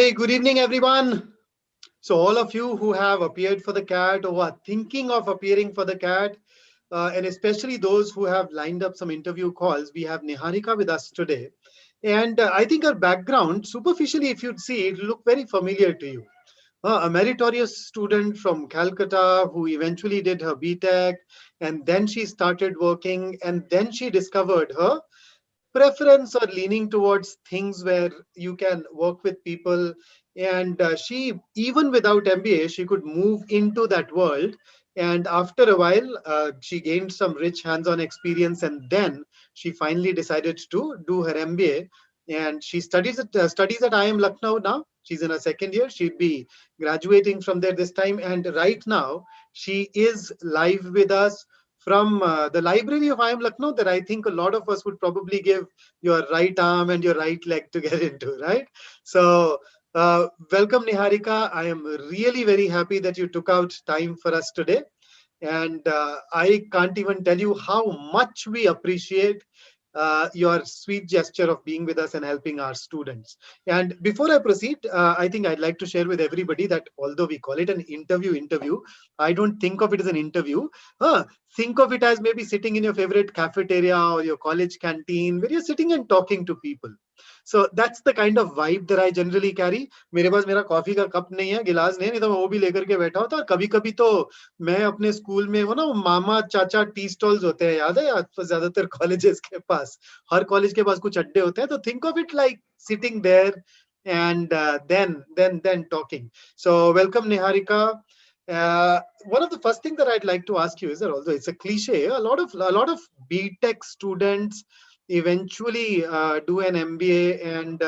Hey, good evening, everyone. So, all of you who have appeared for the CAT or who are thinking of appearing for the CAT, and especially those who have lined up some interview calls, we have Niharika with us today. And I think her background, superficially, if you'd see, it look very familiar to you. A meritorious student from Calcutta who eventually did her BTech, and then she started working, and then she discovered her preference or leaning towards things where you can work with people. And she, even without MBA, she could move into that world. And after a while, she gained some rich hands-on experience, and then she finally decided to do her MBA. And she studies at IIM Lucknow now. She's in her second year. She'll be graduating from there this time. And right now, she is live with us from the library of IIM Lucknow, that I think a lot of us would probably give your right arm and your right leg to get into, right? So, welcome, Niharika. I am really very happy that you took out time for us today. And I can't even tell you how much we appreciate your sweet gesture of being with us and helping our students. And before I proceed, I think I'd like to share with everybody that although we call it an interview, I don't think of it as an interview. Think of it as maybe sitting in your favorite cafeteria or your college canteen where you're sitting and talking to people. So that's the kind of vibe that I generally carry. मेरे पास मेरा coffee का cup नहीं है, गिलास नहीं तो मैं वो भी लेकर के बैठा होता। और कभी कभी तो मैं अपने स्कूल में वो ना मामा चाचा टी स्टॉल्स होते हैं, याद है ज्यादातर कॉलेजेस के पास, हर कॉलेज के पास कुछ अड्डे होते हैं, तो think of it like sitting there and then talking. So welcome, Niharika. One of the first thing that I'd like to ask you is that, although it's a cliche, a lot of BTech students eventually do an MBA, and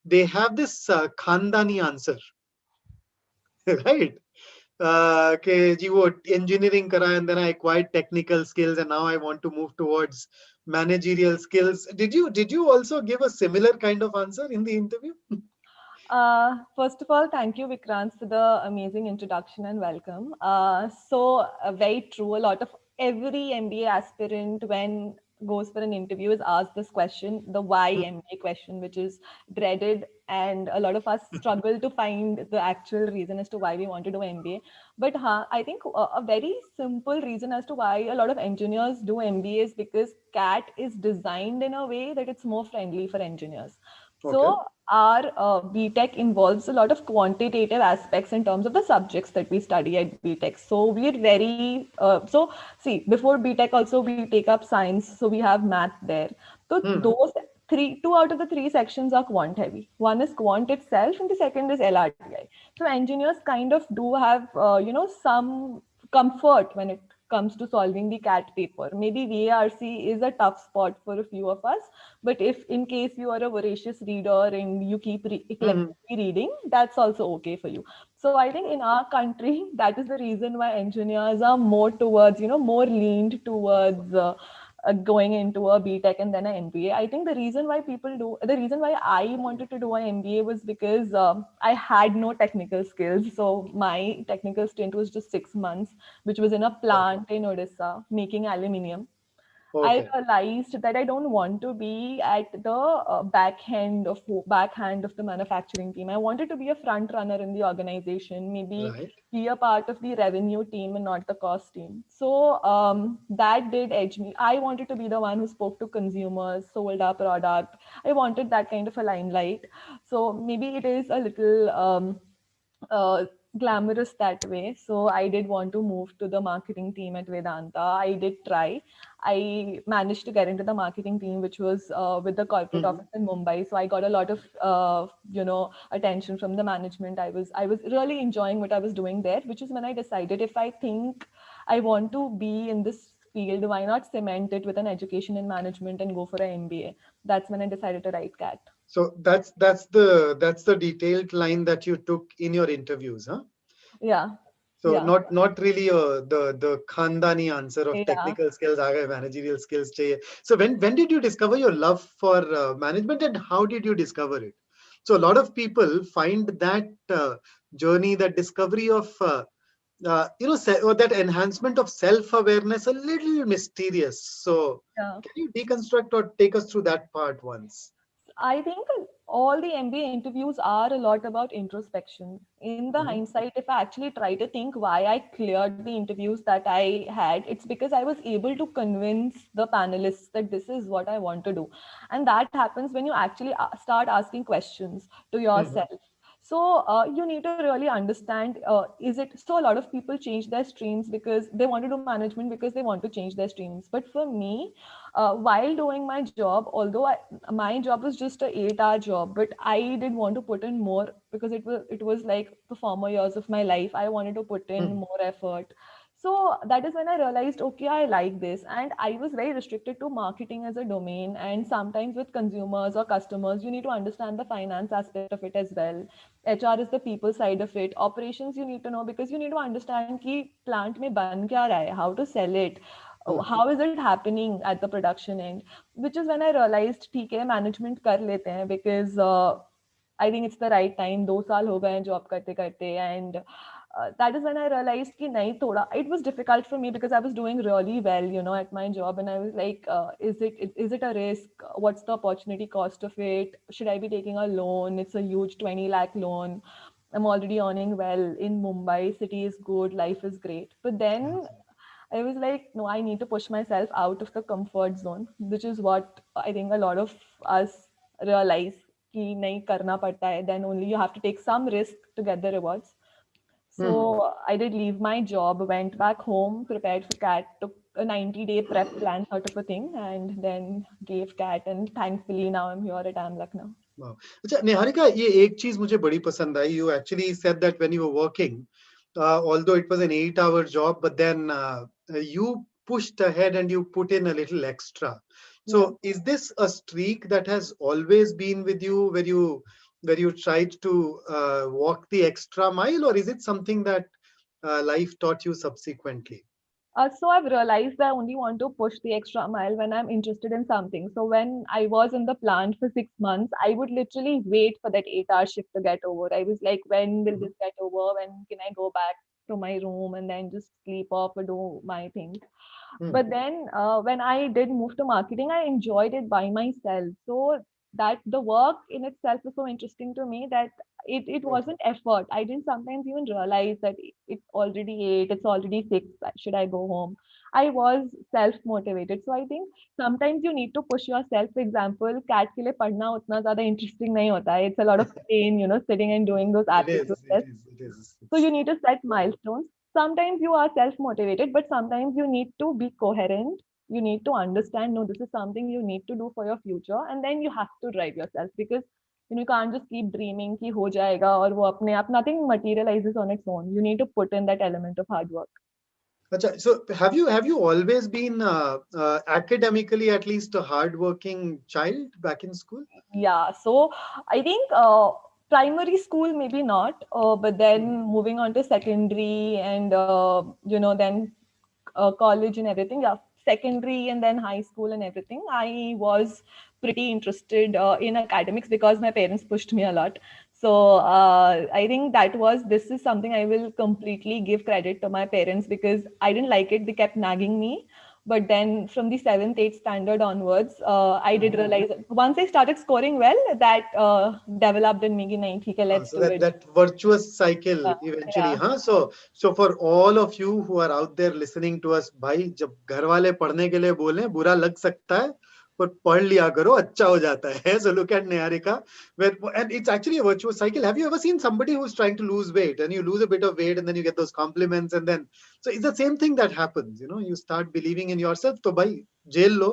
they have this khandani answer, right? कि जी वो engineering करा, and then I acquired technical skills, and now I want to move towards managerial skills. Did you also give a similar kind of answer in the interview? First of all, thank you, Vikrant, for the amazing introduction and welcome. Very true. A lot of every MBA aspirant, when goes for an interview, is asked this question, the why MBA question, which is dreaded, and a lot of us struggle to find the actual reason as to why we want to do MBA. But I think a very simple reason as to why a lot of engineers do MBA is because CAT is designed in a way that it's more friendly for engineers. So Okay. our BTech involves a lot of quantitative aspects in terms of the subjects that we study at BTech. So we're very see, before BTech also we take up science, so we have math there. So those two out of the three sections are quant heavy. One is quant itself, and the second is LRTI. So engineers kind of do have some comfort when it comes to solving the CAT paper. Maybe VARC is a tough spot for a few of us, but if in case you are a voracious reader and you keep eclectically reading, that's also okay for you. So I think in our country, that is the reason why engineers are more towards, more leaned towards going into a BTech and then an MBA. I think the reason why I wanted to do an MBA was because I had no technical skills. So my technical stint was just 6 months, which was in a plant in Odisha making aluminium. I Okay. realized that I don't want to be at the backhand of the manufacturing team. I wanted to be a front runner in the organization, maybe Right. be a part of the revenue team and not the cost team. So that did edge me. I wanted to be the one who spoke to consumers, sold our product. I wanted that kind of a limelight. So maybe it is a little uh, glamorous that way. So I did want to move to the marketing team at Vedanta. I did try. I managed to get into the marketing team, which was with the corporate office in Mumbai. So I got a lot of attention from the management. I was really enjoying what I was doing there, which is when I decided, if I think I want to be in this field, why not cement it with an education in management and go for an MBA? That's when I decided to write CAT. So that's the detailed line that you took in your interviews, huh? Yeah, So yeah, not really the khandani answer of yeah. technical skills, aa gaye, managerial skills chahiye. So when did you discover your love for management, and how did you discover it? So a lot of people find that journey, that discovery of or that enhancement of self-awareness a little mysterious. So Yeah. can you deconstruct or take us through that part once? I think all the MBA interviews are a lot about introspection. In the Mhm. hindsight, if I actually try to think why I cleared the interviews that I had, it's because I was able to convince the panelists that this is what I want to do. And that happens when you actually start asking questions to Mhm. yourself. So you need to really understand, is it so? A lot of people change their streams because they want to do management, because they want to change their streams. But for me, while doing my job, although my job was just a 8 hour job, but I did want to put in more, because it was like the former years of my life. I wanted to put in Mhm. more effort. So that is when I realized, okay, I like this. And I was very restricted to marketing as a domain. And sometimes with consumers or customers, you need to understand the finance aspect of it as well. HR is the people side of it. Operations, you need to know, because you need to understand ki plant mein ban kya raha hai, how to sell it, Mhm. how is it happening at the production end, which is when I realized, ठीक है, management कर लेते हैं, because I think it's the right time. 2 साल हो गए हैं job करते करते, and that is when I realized कि नहीं, थोड़ा, it was difficult for me because I was doing really well, at my job, and I was like, is it a risk? What's the opportunity cost of it? Should I be taking a loan? It's a huge 20 lakh loan. I'm already earning well in Mumbai. City is good, life is great. But then Yes. I was like, no, I need to push myself out of the comfort zone, which is what I think a lot of us realize कि नहीं करना पड़ता है. Then only you have to take some risk to get the rewards. So Mhm. I did leave my job, went back home, prepared for CAT, took a 90-day prep plan sort of a thing, and then gave CAT. And thankfully now I'm here at IIM Lucknow. Wow. अच्छा निहारिका, ये एक चीज मुझे बड़ी पसंद आई. You actually said that when you were working, although it was an 8 hour job, but then you pushed ahead and you put in a little extra. Yeah. So is this a streak that has always been with you, where you tried to walk the extra mile, or is it something that life taught you subsequently? So I've realized I only want to push the extra mile when I'm interested in something. So when I was in the plant for 6 months, I would literally wait for that 8 hour shift to get over. I was like, when will Mhm. this get over? When can I go back to my room and then just sleep off or do my thing? Mhm. But then when I did move to marketing, I enjoyed it by myself. So that the work in itself was so interesting to me that it Okay. wasn't effort. I didn't sometimes even realize that it's already 8, it's already 6. Should I go home? I was self motivated. So I think sometimes you need to push yourself. For example, cat के लिए पढ़ना उतना ज़्यादा interesting नहीं होता है. It's a lot of pain, sitting and doing those It aptitude is. It tests. is. It is. So you It's need to set milestones. Sometimes you are self motivated, but sometimes you need to be coherent. You need to understand, no, this is something you need to do for your future, and then you have to drive yourself, because you can't just keep dreaming कि हो जाएगा और वो अपने आप, nothing materializes on its own. You need to put in that element of hard work. Acha, so have you always been academically at least a hardworking child back in school? Yeah, so I think primary school maybe not, but Mhm. then moving on to secondary, and then college and everything. Yeah, secondary and then high school and everything. I was pretty interested in academics because my parents pushed me a lot. So I think this is something I will completely give credit to my parents, because I didn't like it. They kept nagging me. But then from the seventh, eighth standard onwards, I did Mhm. realize once I started scoring well, that developed in me, कि नहीं, ठीक है, let's So do that it. that virtuous cycle Yeah, eventually, yeah. huh? So for all of you who are out there listening to us, भाई जब घर वाले पढ़ने के लिए बोले बुरा लग सकता है, पर पढ़ लिया करो अच्छा हो जाता है. So look at Niharika, and it's actually a virtuous cycle. Have you ever seen somebody who's trying to lose weight and you lose a bit of weight and then you get those compliments, and then so it's the same thing that happens. You start believing in yourself. तो भाई jail लो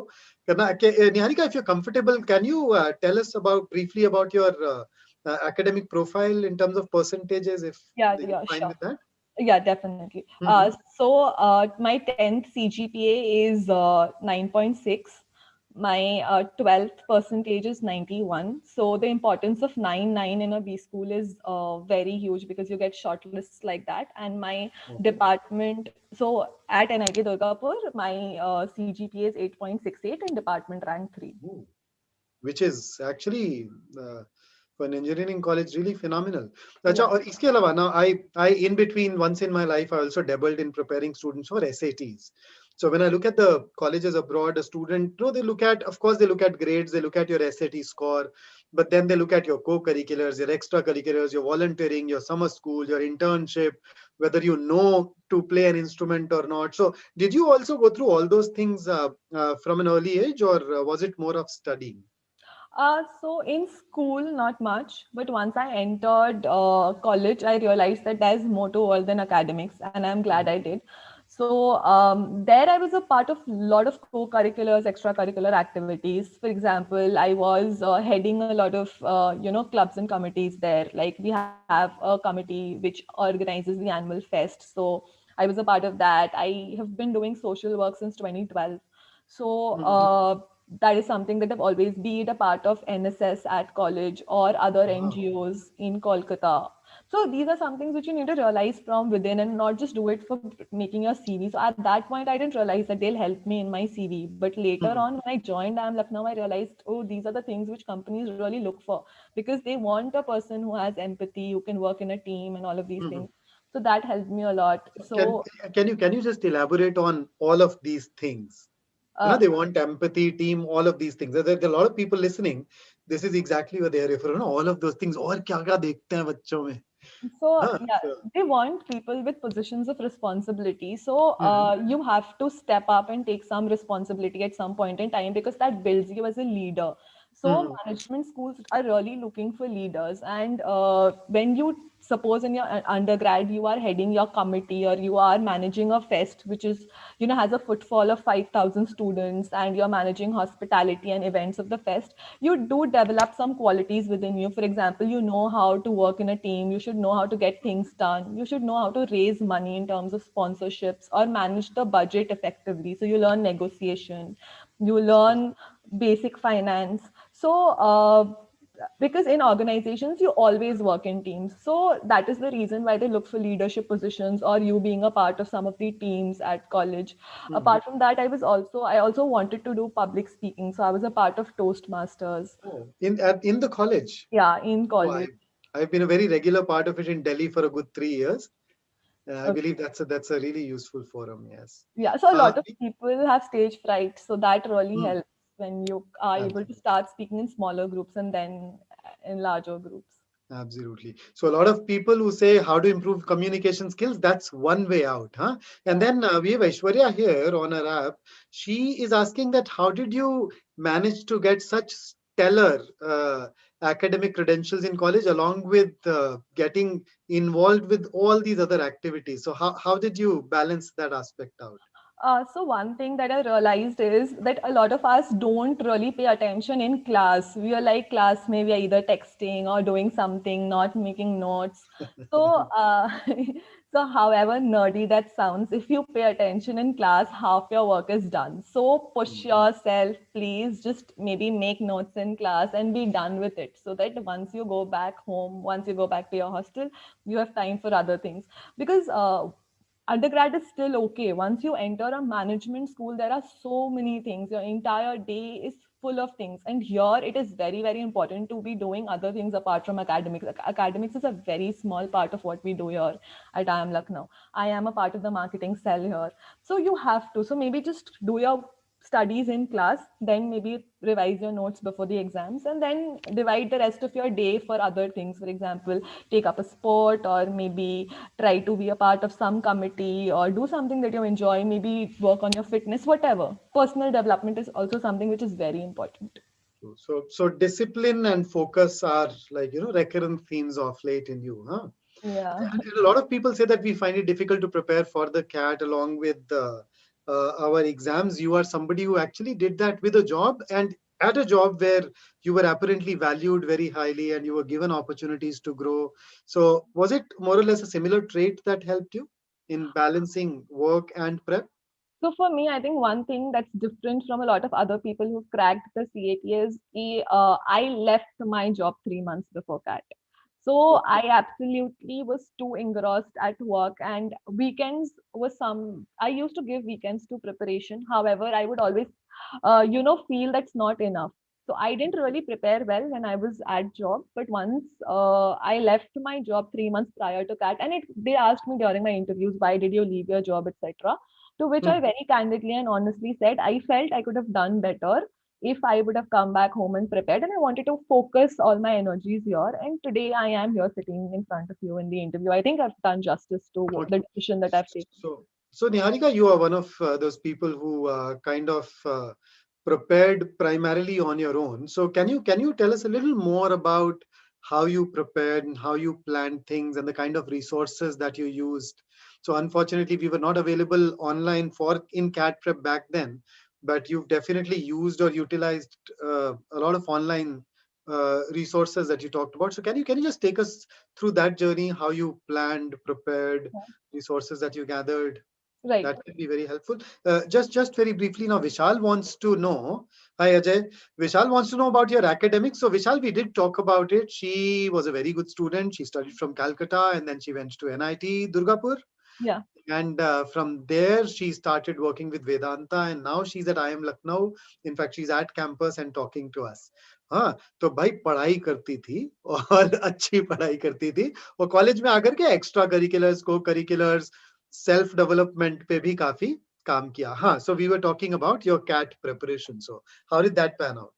करना. Niharika, if you're comfortable, can you tell us briefly about your academic profile in terms of percentages, if Yeah, you're yeah, fine sure. with that? Yeah, definitely. Mm-hmm. So my 10th CGPA is 9.6. My 12th percentage is 91. So the importance of 9 in a B school is very huge, because you get shortlists like that. And my Okay. department, so at NIT Durgapur, my CGPA is 8.68 and department rank 3. Ooh. Which is actually for an engineering college really phenomenal. अच्छा, Yeah. और इसके अलावा now I in between once in my life I also dabbled in preparing students for SATs. So when I look at the colleges abroad, a student, they look at, of course, they look at grades, they look at your SAT score, but then they look at your co-curriculars, your extracurriculars, your volunteering, your summer school, your internship, whether you know to play an instrument or not. So did you also go through all those things from an early age, or was it more of studying? So in school, not much, but once I entered college, I realized that there's more to world than academics, and I'm glad I did. So there, I was a part of a lot of co-curriculars, extracurricular activities. For example, I was heading a lot of clubs and committees there. Like we have a committee which organizes the annual fest. So I was a part of that. I have been doing social work since 2012. So Mhm. that is something that I've always been a part of NSS at college or other Wow. NGOs in Kolkata. So these are some things which you need to realize from within and not just do it for making your CV. So at that point, I didn't realize that they'll help me in my CV. But later Mhm. on, when I joined IIM Lucknow, I realized, oh, these are the things which companies really look for because they want a person who has empathy, who can work in a team and all of these Mhm. things. So that helped me a lot. Can So can you just elaborate on all of these things? uh, They want empathy, team, all of these things. There are a lot of people listening. This is exactly what they are referring to. All of those things. और क्या क्या देखते हैं बच्चों में? So, हाँ, yeah, so, they want people with positions of responsibility. So, mhm, you have to step up and take some responsibility at some point in time because that builds you as a leader. So, mhm, management schools are really looking for leaders. And when you suppose in your undergrad you are heading your committee or you are managing a fest which is has a footfall of 5,000 students and you're managing hospitality and events of the fest, you do develop some qualities within you. For example, you know how to work in a team, you should know how to get things done, you should know how to raise money in terms of sponsorships or manage the budget effectively. So you learn negotiation, you learn basic finance. So because in organizations you always work in teams, so that is the reason why they look for leadership positions or you being a part of some of the teams at college. mhm. Apart from that, I also wanted to do public speaking, so I was a part of Toastmasters. Oh, in the college. Yeah, in Oh, college. I've been a very regular part of it in Delhi for a good 3 years. I Okay. believe that's a really useful forum. Yes. Yeah, so a Uh, lot of people have stage fright, so that really mm, helps when you are able to absolutely. start speaking in smaller groups and then in larger groups. Absolutely. So a lot of people who say how to improve communication skills, that's one way out, huh? And Yeah. then we have Aishwarya here on our app. She is asking that how did you manage to get such stellar academic credentials in college along with getting involved with all these other activities? So how did you balance that aspect out? So one thing that I realized is that a lot of us don't really pay attention in class. We are like class, maybe we are either texting or doing something, not making notes. So, so however nerdy that sounds, if you pay attention in class, half your work is done. So push Mhm. yourself, please. Just maybe make notes in class and be done with it. So that once you go back home, once you go back to your hostel, you have time for other things. Because undergrad is still okay. Once you enter a management school, there are so many things. Your entire day is full of things. And here it is very, very important to be doing other things apart from academics. Academics is a very small part of what we do here at IIM Lucknow. I am a part of the marketing cell here. So you have to. So maybe just do your studies in class, then maybe revise your notes before the exams, and then divide the rest of your day for other things. For example, take up a sport or maybe try to be a part of some committee or do something that you enjoy, maybe work on your fitness, whatever. Personal development is also something which is very important. So discipline and focus are like recurrent themes of late in you, huh? Yeah. And a lot of people say that we find it difficult to prepare for the CAT along with our exams. You are somebody who actually did that with a job and at a job where you were apparently valued very highly and you were given opportunities to grow. So, was it more or less a similar trait that helped you in balancing work and prep? So for me, I think one thing that's different from a lot of other people who cracked the CAT is I left my job 3 months before CAT. So Okay. I absolutely was too engrossed at work, and weekends was some. I used to give weekends to preparation. However, I would always, feel that's not enough. So I didn't really prepare well when I was at job. But once I left my job 3 months prior to CAT, and they asked me during my interviews, why did you leave your job, etc. To which I very candidly and honestly said, I felt I could have done better if I would have come back home and prepared. And I wanted to focus all my energies here. And today I am here sitting in front of you in the interview. I think I've done justice to Okay. the decision that I've taken. So Niharika, you are one of those people who kind of prepared primarily on your own. So can you tell us a little more about how you prepared and how you planned things and the kind of resources that you used? So unfortunately, we were not available online for in CAT prep back then, but you've definitely used or utilized a lot of online resources that you talked about. So can you just take us through that journey, how you planned, prepared, resources that you gathered? Right. That can be very helpful. Just very briefly now, Vishal wants to know. Hi Ajay. Vishal wants to know about your academics. So Vishal, we did talk about it. She was a very good student. She studied from Calcutta and then she went to NIT Durgapur. Yeah. And from there, she started working with Vedanta, and now she's at IIM Lucknow. In fact, she's at campus and talking to us. हाँ, तो भाई पढ़ाई करती थी और अच्छी पढ़ाई करती थी और कॉलेज में आकर के एक्स्ट्रा करिकुलर्स को करिकुलर्स सेल्फ डेवलपमेंट पे भी काफी काम किया. हाँ, so we were talking about your CAT preparation. So how did that pan out?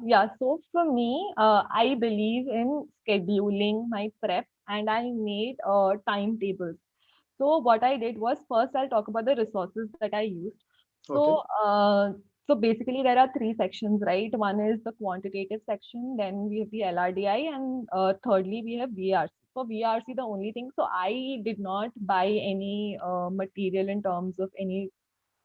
Yeah, so for me, I believe in scheduling my prep and I made timetables. So what I did was first I'll talk about the resources that I used. Okay. So so basically there are three sections, right? One is the quantitative section, then we have the LRDI, and thirdly we have VRC. For VRC, the only thing, so I did not buy any material in terms of any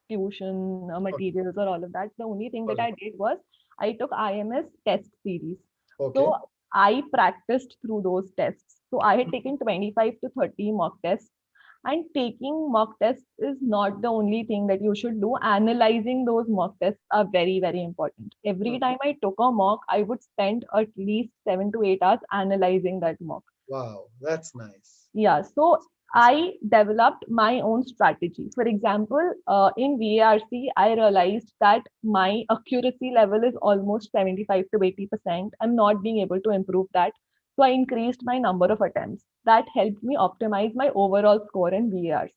tuition Okay. materials or all of that. The only thing All that I right. did was I took IMS test series. Okay. So I practiced through those tests. So I had taken 25 to 30 mock tests. And taking mock tests is not the only thing that you should do. Analyzing those mock tests are very, very important. Every Okay. time I took a mock, I would spend at least 7 to 8 hours analyzing that mock. Wow, that's nice. Yeah, so That's I developed my own strategy. For example, in VARC, I realized that my accuracy level is almost 75 to 80%. I'm not being able to improve that. So I increased my number of attempts. That helped me optimize my overall score in VARC.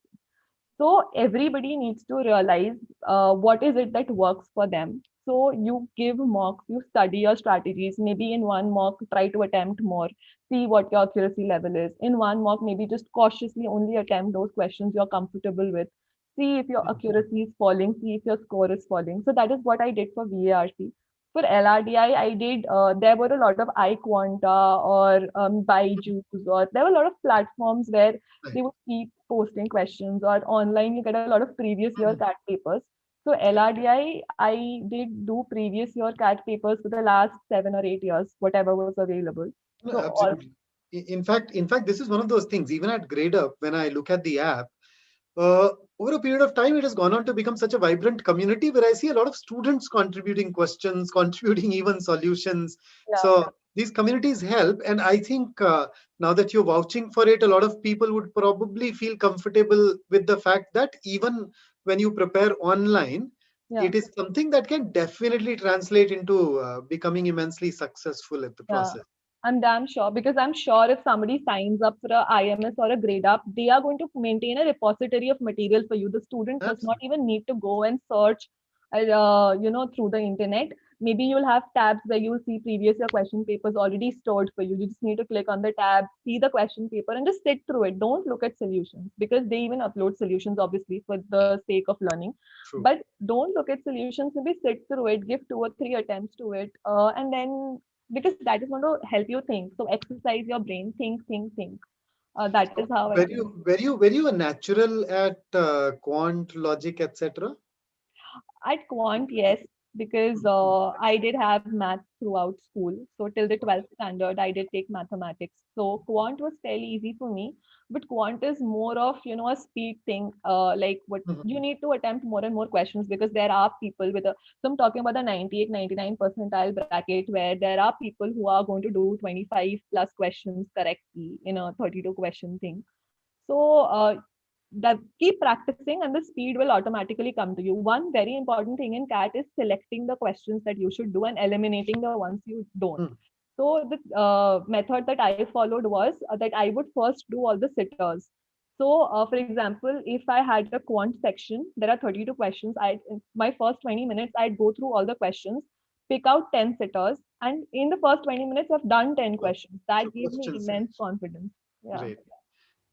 So everybody needs to realize what is it that works for them. So you give mocks, you study your strategies. Maybe in one mock, try to attempt more, see what your accuracy level is. In one mock, maybe just cautiously only attempt those questions you're comfortable with. See if your accuracy is falling, see if your score is falling. So that is what I did for VARC. For LRDI, I did, there were a lot of iQuanta or BYJU'S, or there were a lot of platforms where right. they would keep posting questions, or online you get a lot of previous year Mhm. CAT papers. So LRDI, I did do previous year CAT papers for the last 7 or 8 years, whatever was available. No, So all, absolutely. In fact, this is one of those things. Even at Gradeup, when I look at the app, over a period of time, it has gone on to become such a vibrant community where I see a lot of students contributing questions, contributing even solutions. yeah, So these communities help, and I think now that you're vouching for it, a lot of people would probably feel comfortable with the fact that even when you prepare online, yeah, it is something that can definitely translate into becoming immensely successful at the yeah. process. I'm damn sure, because I'm sure if somebody signs up for a IMS or a Gradeup, they are going to maintain a repository of material for you. The student does not Absolutely. even need to go and search, through the internet. Maybe you'll have tabs where you'll see previous year question papers already stored for you. You just need to click on the tab, see the question paper, and just sit through it. Don't look at solutions, because they even upload solutions, obviously, for the sake of learning. True. But don't look at solutions. Maybe sit through it, give 2 or 3 attempts to it, and then, because that is going to help you think. So exercise your brain, think. That is So how I were think. you a natural at quant, logic, etc.? At Quant, yes, because I did have math throughout school. So till the 12th standard, I did take mathematics. So Quant was fairly easy for me. But Quant is more of, a speed thing. Like what Mhm. you need to attempt more and more questions, because there are people with a, so I'm talking about the 98, 99 percentile bracket, where there are people who are going to do 25 plus questions correctly in a 32 question thing. So that keep practicing and the speed will automatically come to you. One very important thing in CAT is selecting the questions that you should do and eliminating the ones you don't. Hmm. So the method that I followed was that I would first do all the sitters. So, for example, if I had a quant section, there are 32 questions. In my first 20 minutes, I'd go through all the questions, pick out 10 sitters, and in the first 20 minutes, I've done 10 Wow. questions. So That gave me question immense selection. confidence. Yeah. Great.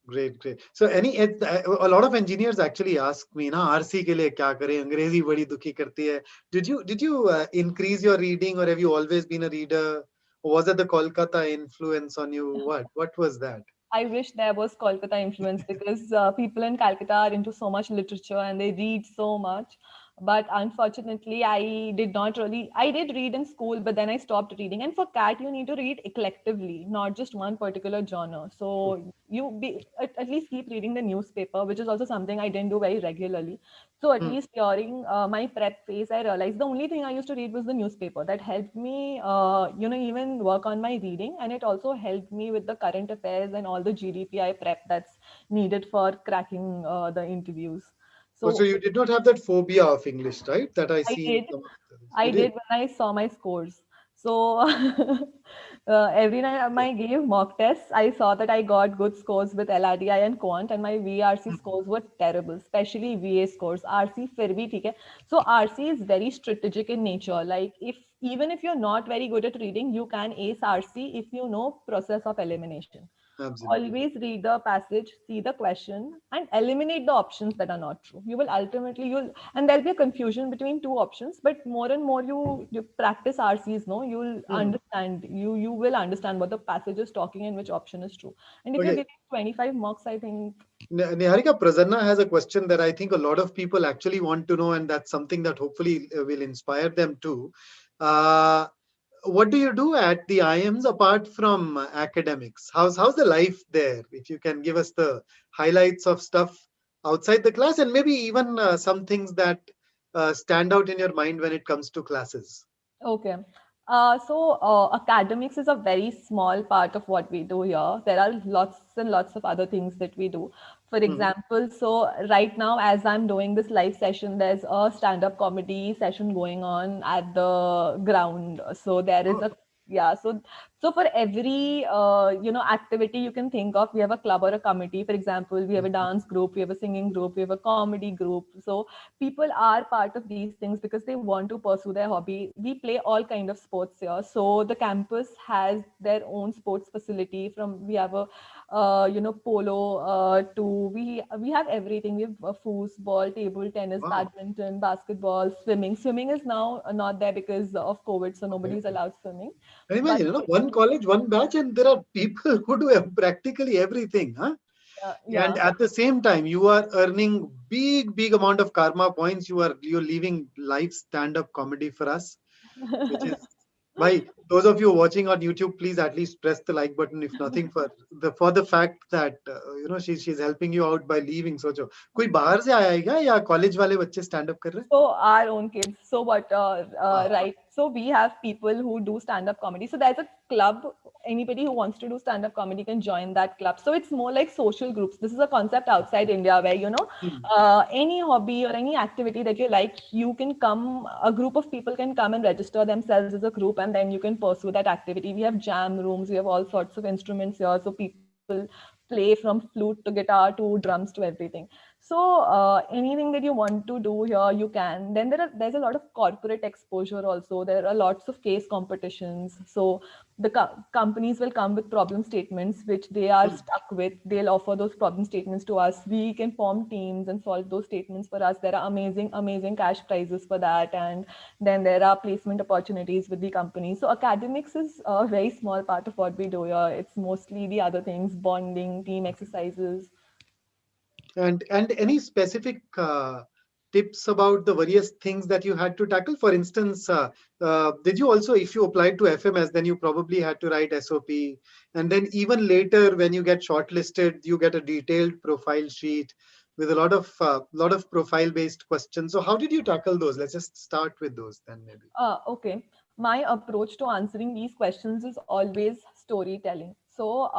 Great, great. So a lot of engineers actually ask me, ना RC के लिए क्या करें? अंग्रेजी बड़ी दुखी करती है. Did you increase your reading, or have you always been a reader? Or was it the Kolkata influence on you? What was that? I wish there was Kolkata influence because people in Calcutta are into so much literature and they read so much. But unfortunately, I did not really. I did read in school, but then I stopped reading. And for cat, you need to read collectively, not just one particular genre. So at least keep reading the newspaper, which is also something I didn't do very regularly. So at Hmm. least during my prep phase, I realized the only thing I used to read was the newspaper. That helped me, even work on my reading, and it also helped me with the current affairs and all the GDPI prep that's needed for cracking the interviews. Oh, so So you did not have that phobia of English, right? That I I see in did. some of the others. You I did. did when I saw my scores. So every time I gave mock tests, I saw that I got good scores with LRDI and Quant, and my VRC Hmm. scores were terrible, especially VA scores. RC फिर भी ठीक है. So RC is very strategic in nature. Like if even if you're not very good at reading, you can ace RC if you know process of elimination. Absolutely. Always read the passage, see the question, and eliminate the options that are not true. You will ultimately and there'll be a confusion between two options, but more and more you practice RCs, no, you'll Hmm. understand. You will understand what the passage is talking and which option is true. And if you're Okay. giving 25 marks, I think. Niharika, Prasanna has a question that I think a lot of people actually want to know, and that's something that hopefully will inspire them too. Uh, what do you do at the IIMs apart from academics? How's the life there? If you can give us the highlights of stuff outside the class, and maybe even some things that stand out in your mind when it comes to classes. Okay. Academics is a very small part of what we do here. There are lots and lots of other things that we do. For Mhm. example, so right now, as I'm doing this live session, there's a stand-up comedy session going on at the ground. So there is Oh, a yeah. So for every activity you can think of, we have a club or a committee. For example, we have a mhm. dance group, we have a singing group, we have a comedy group. So people are part of these things because they want to pursue their hobby. We play all kind of sports here, so the campus has their own sports facility. From we have a polo to we have everything. We have foosball, table tennis, Wow. badminton, basketball, swimming is now not there because of COVID, so Okay. nobody's allowed swimming. And But imagine, one college, one batch, and there are people who do practically everything, huh? yeah. And at the same time, you are earning big amount of karma points. You're leaving live stand-up comedy for us, which is why those of you watching on YouTube, please at least press the like button, if nothing for the fact that she's helping you out by leaving. सोचो कोई बाहर से आया है क्या या college वाले बच्चे स्टैंड अप कर रहे So our own kids. So what? हैं? Right. So we have people who do stand-up comedy. So there's a club. Anybody who wants to do stand-up comedy can join that club. So it's more like social groups. This is a concept outside India where Hmm. any hobby or any activity that you like, you can come. A group of people can come and register themselves as a group, and then you can pursue that activity. We have jam rooms. We have all sorts of instruments here, so people play from flute to guitar to drums to everything. So anything that you want to do here, you can. Then there's a lot of corporate exposure also. There are lots of case competitions. So the companies will come with problem statements which they are Hmm. stuck with. They'll offer those problem statements to us. We can form teams and solve those statements for us. There are amazing cash prizes for that, and then there are placement opportunities with the company. So academics is a very small part of what we do here. It's mostly the other things: bonding, team exercises. And any specific tips about the various things that you had to tackle? For instance, did you also, if you applied to FMS, then you probably had to write SOP, and then even later when you get shortlisted, you get a detailed profile sheet with a lot of profile based questions. So how did you tackle those? Let's just start with those then, maybe. Okay. My approach to answering these questions is always storytelling. So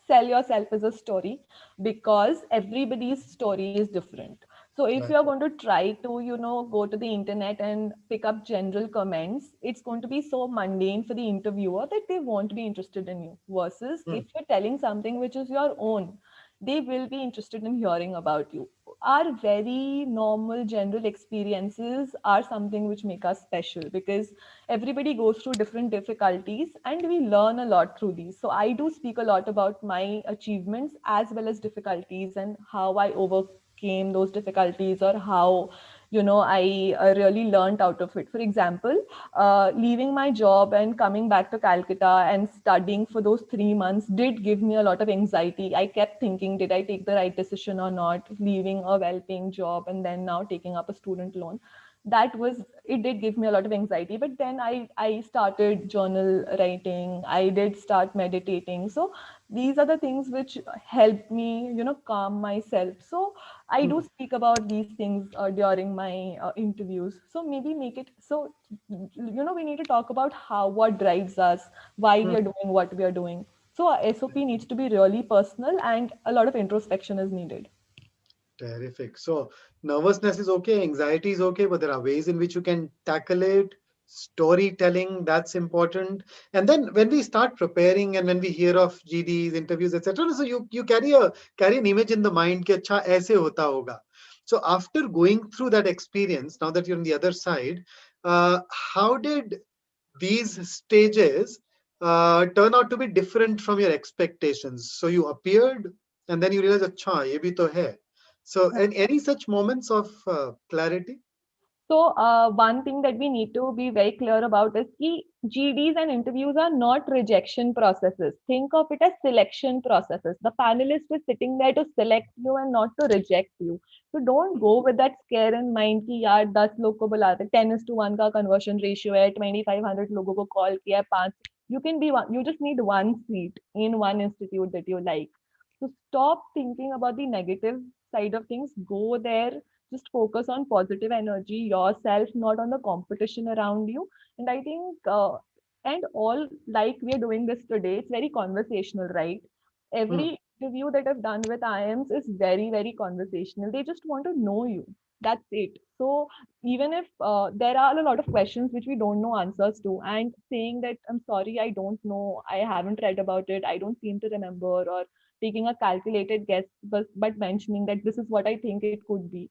sell yourself as a story because everybody's story is different. So if Right. you're going to try to, go to the internet and pick up general comments, it's going to be so mundane for the interviewer that they won't be interested in you. Versus Hmm. if you're telling something which is your own, they will be interested in hearing about you. Our very normal general experiences are something which make us special, because everybody goes through different difficulties and we learn a lot through these. So I do speak a lot about my achievements as well as difficulties, and how I overcame those difficulties, or how I really learned out of it. For example, leaving my job and coming back to Calcutta and studying for those 3 months did give me a lot of anxiety. I kept thinking, did I take the right decision or not, leaving a well-paying job and then now taking up a student loan. That was, it did give me a lot of anxiety. But then I started journal writing, I did start meditating. So these are the things which help me calm myself. So I do Hmm. speak about these things during my interviews. So maybe make it so, we need to talk about how, what drives us, why we Hmm. are doing what we are doing. So SOP needs to be really personal, and a lot of introspection is needed. Terrific. So nervousness is okay, anxiety is okay, but there are ways in which you can tackle it. Storytelling, that's important. And then when we start preparing and when we hear of GDs, interviews, etc., so you carry an image in the mind कि अच्छा ऐसे होता होगा. So after going through that experience, now that you're on the other side, how did these stages turn out to be different from your expectations? So you appeared and then you realize, अच्छा ये भी तो है. So, and any such moments of clarity? So, one thing that we need to be very clear about is that GDs and interviews are not rejection processes. Think of it as selection processes. The panelist is sitting there to select you and not to reject you. So don't go with that scare in mind कि यार 10 लोग को बुलाते 10:1 का conversion ratio है 2500 लोगों को call किया है 5. You can be one. You just need one seat in one institute that you like. So stop thinking about the negative side of things. Go there, just focus on positive energy yourself, not on the competition around you. And I think and all, like we are doing this today, it's very conversational, right? Hmm. Every interview that I've done with IIMs is very, very conversational. They just want to know you. That's it. So even if there are a lot of questions which we don't know answers to, and saying that I'm sorry, I don't know, I haven't read about it, I don't seem to remember, or taking a calculated guess, but mentioning that this is what I think it could be,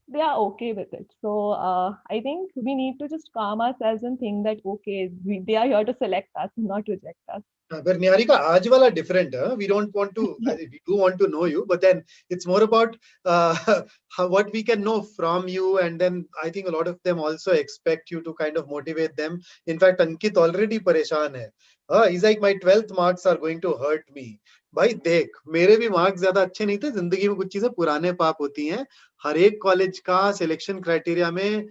they are okay with it. So I think we need to just calm ourselves and think that okay, they are here to select us, not reject us. But Niharika, aaj wala different. We don't want to, we do want to know you, but then it's more about how, what we can know from you. And then I think a lot of them also expect you to kind of motivate them. In fact, Ankit already परेशान है. He's like, my 12th marks are going to hurt me. भाई देख, मेरे भी marks ज्यादा अच्छे नहीं थे. जिंदगी में कुछ चीजें पुराने पाप होती हैं. हर एक कॉलेज का सिलेक्शन क्राइटेरिया में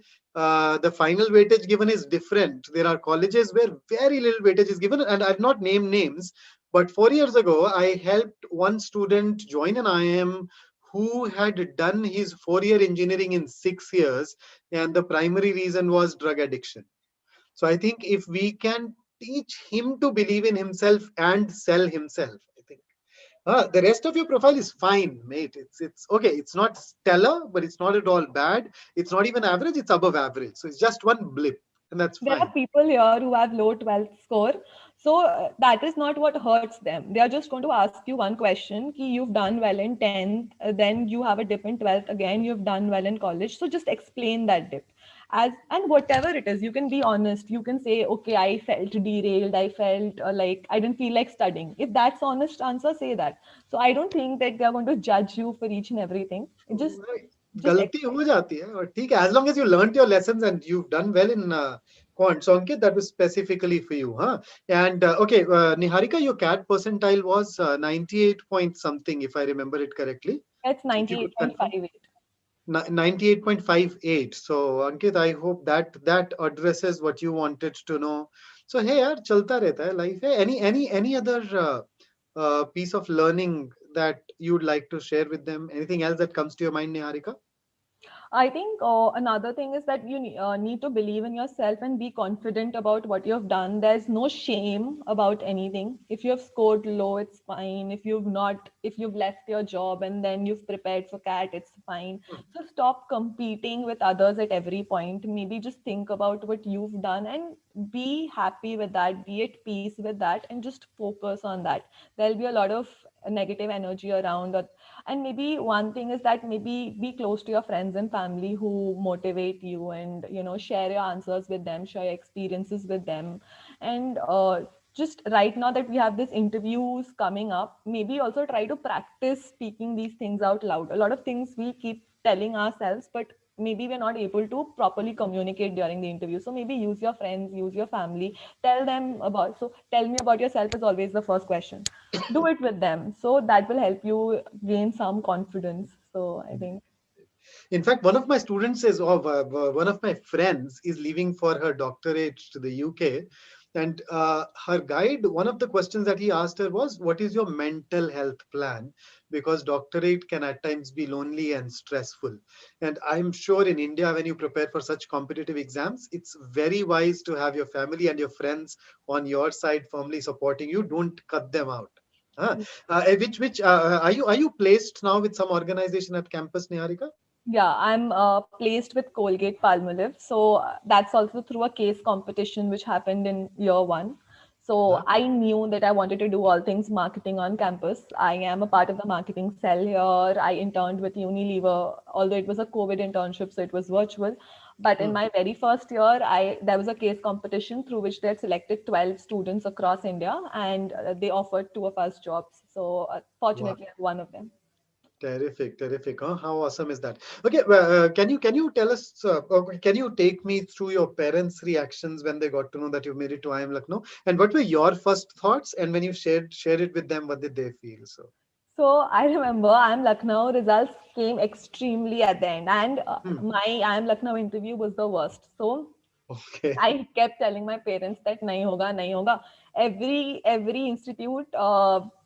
the final weightage given is different. There are colleges where very little weightage is given, and I've not named names, but 4 years ago, I helped one student join an IIM who had done his 4 year engineering in 6 years, and the primary reason was drug addiction. So I think if we can teach him to believe in himself and sell himself, I think the rest of your profile is fine, mate. It's okay. It's not stellar, but it's not at all bad. It's not even average. It's above average. So it's just one blip, and that's There are fine. people here who have low 12th score. So that is not what hurts them. They are just going to ask you one question: ki you've done well in 10th, then you have a dip in 12th, again you've done well in college. So just explain that dip. And whatever it is, you can be honest. You can say, okay, I felt derailed. I felt like I didn't feel like studying. If that's honest answer, say that. So I don't think that they are going to judge you for each and everything. Right. Just गलती हो जाती है और ठीक है, as long as you learned your lessons and you've done well in quant. So Ankit, that was specifically for you, huh? And okay, Niharika, your CAT percentile was 98 point something, if I remember it correctly. that's So if you could confirm. 98.58. 98.58. So Ankit, I hope that that addresses what you wanted to know. So hey यार चलता रहता है life है. Any other piece of learning that you'd like to share with them? Anything else that comes to your mind, Niharika? I think another thing is that you need to believe in yourself and be confident about what you have done. There's no shame about anything. If you have scored low, it's fine. If you've left your job and then you've prepared for CAT, it's fine. So stop competing with others at every point. Maybe just think about what you've done and be happy with that, be at peace with that, and just focus on that. There'll be a lot of negative energy around. And maybe one thing is that maybe be close to your friends and family who motivate you, and share your answers with them, share your experiences with them. And just right now that we have these interviews coming up, maybe also try to practice speaking these things out loud. A lot of things we keep telling ourselves, but maybe we're not able to properly communicate during the interview. So maybe use your friends, use your family, tell them about. So tell me about yourself is always the first question. Do it with them, so that will help you gain some confidence. So I think. In fact, one of my students is, or one of my friends is leaving for her doctorate to the UK. And her guide, one of the questions that he asked her was, what is your mental health plan? Because doctorate can at times be lonely and stressful. And I'm sure in India, when you prepare for such competitive exams, it's very wise to have your family and your friends on your side firmly supporting you. Don't cut them out. Huh? Which are you placed now with some organization at campus, Niharika? Yeah, I'm placed with Colgate Palmolive. So that's also through a case competition which happened in year one. So Huh? I knew that I wanted to do all things marketing on campus. I am a part of the marketing cell here. I interned with Unilever, although it was a COVID internship, so it was virtual. But in Hmm. my very first year, I there was a case competition through which they had selected 12 students across India, and they offered two of us jobs. So Wow. fortunately, I'm one of them. Terrific, terrific. Huh? How awesome is that? Okay, well, can you tell us? Okay, can you take me through your parents' reactions when they got to know that you made it to IIM Lucknow, and what were your first thoughts? And when you shared it with them, what did they feel? So, So I remember I'm Lucknow results came extremely at the end, and hmm, my I'm Lucknow interview was the worst. So okay, I kept telling my parents that nahi hoga, nahi hoga. Every institute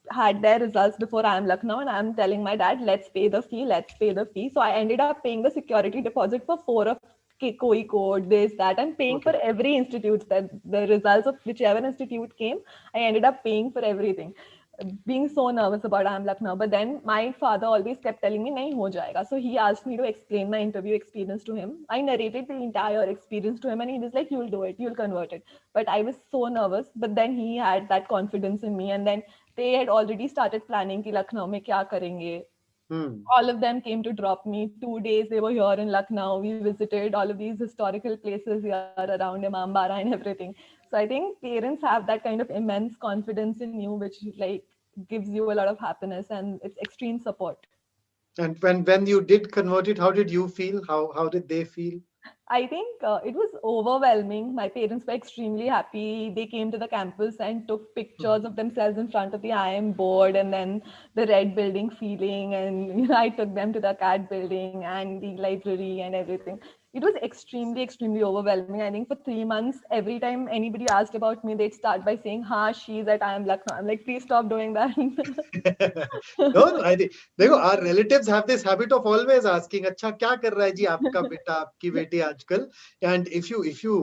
had their results before I am Lucknow, and I'm telling my dad, let's pay the fee, let's pay the fee. So I ended up paying the security deposit for four of Koi code, this, that. I'm paying for okay. every institute that the results of whichever institute came, I ended up paying for everything, being so nervous about I'm Lucknow. But then my father always kept telling me, nahi ho jayega. So he asked me to explain my interview experience to him. I narrated the entire experience to him, and he was like, you'll do it, you'll convert it. But I was so nervous. But then he had that confidence in me. And then they had already started planning ki Lucknow mein kya karenge. Hmm. All of them came to drop me. 2 days they were here in Lucknow. We visited all of these historical places here around Imambara and everything. So I think parents have that kind of immense confidence in you, which like gives you a lot of happiness, and it's extreme support. And when you did convert it, how did you feel? How did they feel? I think it was overwhelming. My parents were extremely happy. They came to the campus and took Hmm. pictures of themselves in front of the IIM board, and then the red building feeling. And I took them to the CAT building and the library and everything. It was extremely, extremely overwhelming. I think for 3 months, every time anybody asked about me, they'd start by saying, "Ha, she's at IIM Lucknow." I'm like, please stop doing that. No, no, I think देखो our relatives have this habit of always asking, अच्छा क्या कर रहा है जी आपका बेटा आपकी बेटी आजकल? And if you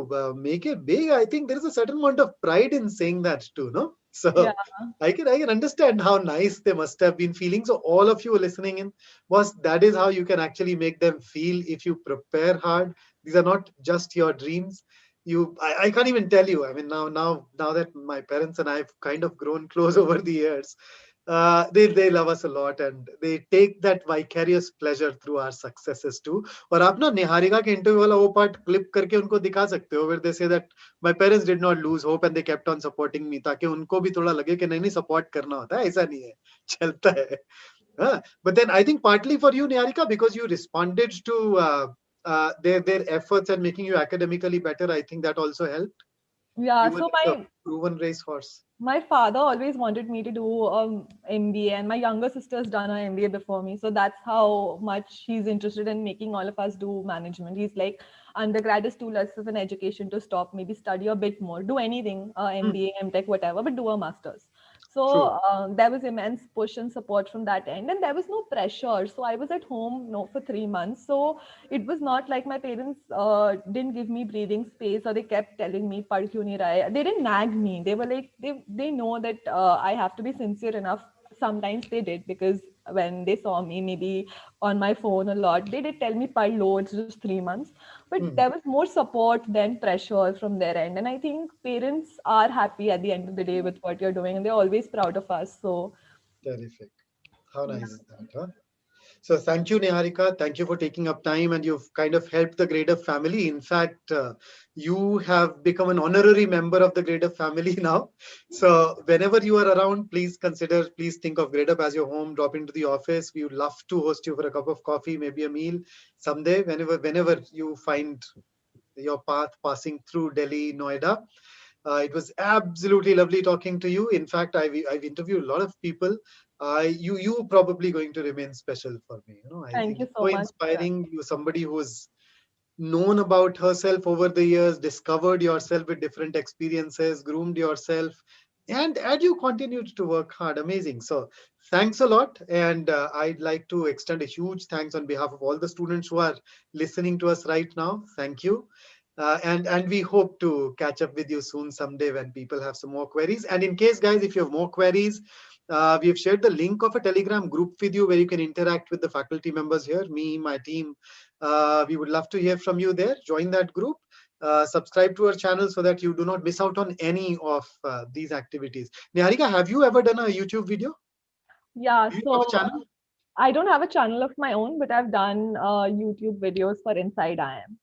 make it big, I think there is a certain amount of pride in saying that too, no? So Yeah. I can understand how nice they must have been feeling. So all of you listening in, was that is how you can actually make them feel if you prepare hard. These are not just your dreams. I can't even tell you. I mean, now that my parents and I have kind of grown close over the years, they love us a lot and they take that vicarious pleasure through our successes too. और आप ना निहारिका के interview वाला वो part clip करके उनको दिखा सकते हो, where they say that my parents did not lose hope and they kept on supporting me, ताकि उनको भी थोड़ा लगे कि नहीं नहीं सपोर्ट करना होता है, ऐसा नहीं है, चलता है. But then I think partly for you, Niharika, because you responded to their efforts and making you academically better, I think that also helped. Yeah. You were So like a proven racehorse. my father always wanted me to do MBA, and my younger sister's done her MBA before me. So that's how much he's interested in making all of us do management. He's like, undergrad is too less of an education to stop. Maybe study a bit more, do anything, Hmm, MBA, MTech, whatever, but do a master's. true. So there was immense push and support from that end, and there was no pressure. So I was at home, no, for 3 months. So it was not like my parents didn't give me breathing space, or they kept telling me pad kyun nahi raha hai. They didn't nag me. They were like, they know that I have to be sincere enough. sometimes they did, because when they saw me maybe on my phone a lot, they did tell me, "Pad lo, it's just 3 months." But Hmm. there was more support than pressure from their end. And I think parents are happy at the end of the day with what you're doing, and they're always proud of us. So, Terrific. How yeah. nice is that, huh? So thank you, Niharika. Thank you for taking up time, and you've kind of helped the Gradeup family. In fact, you have become an honorary member of the Gradeup family now. So whenever you are around, please think of Gradeup as your home. Drop into the office. We would love to host you for a cup of coffee, maybe a meal someday. Whenever you find your path passing through Delhi, Noida. It was absolutely lovely talking to you. In fact, I've interviewed a lot of people. You probably going to remain special for me. I Thank think you you're so so much. inspiring. You're somebody who's known about herself over the years, discovered yourself with different experiences, groomed yourself, and you continued to work hard. Amazing. So thanks a lot, and I'd like to extend a huge thanks on behalf of all the students who are listening to us right now. Thank you. And we hope to catch up with you soon someday when people have some more queries. And in case, guys, if you have more queries, we have shared the link of a Telegram group with you where you can interact with the faculty members here, me, my team. We would love to hear from you there. Join that group. Subscribe to our channel so that you do not miss out on any of these activities. Niharika, have you ever done a YouTube video? Yeah, Do you have a so channel? I don't have a channel of my own, but I've done YouTube videos for Inside IIM.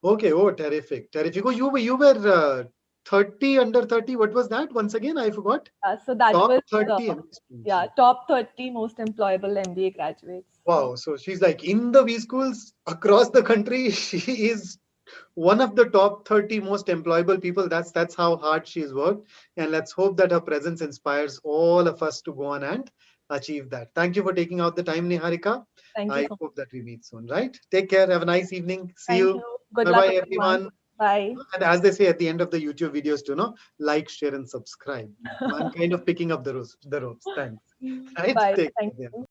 Okay. Oh, terrific, terrific. Oh, you were 30 under 30. What was that? Once again, I forgot. So that Top was, 30 MBA students. yeah, top 30 most employable MBA graduates. So, Wow. So she's like in the V schools across the country. She is one of the top 30 most employable people. That's how hard she's worked. And let's hope that her presence inspires all of us to go on and achieve that. Thank you for taking out the time, Niharika. thank you I so much. hope that we meet soon, right? Take care. Have a nice evening. See Thank you. you. Good Bye luck, bye, everyone. everyone. Bye. And as they say at the end of the YouTube videos, like, share, and subscribe. I'm kind of picking up the ropes. Thanks. Right? Bye. Take Thank care. Yeah. you.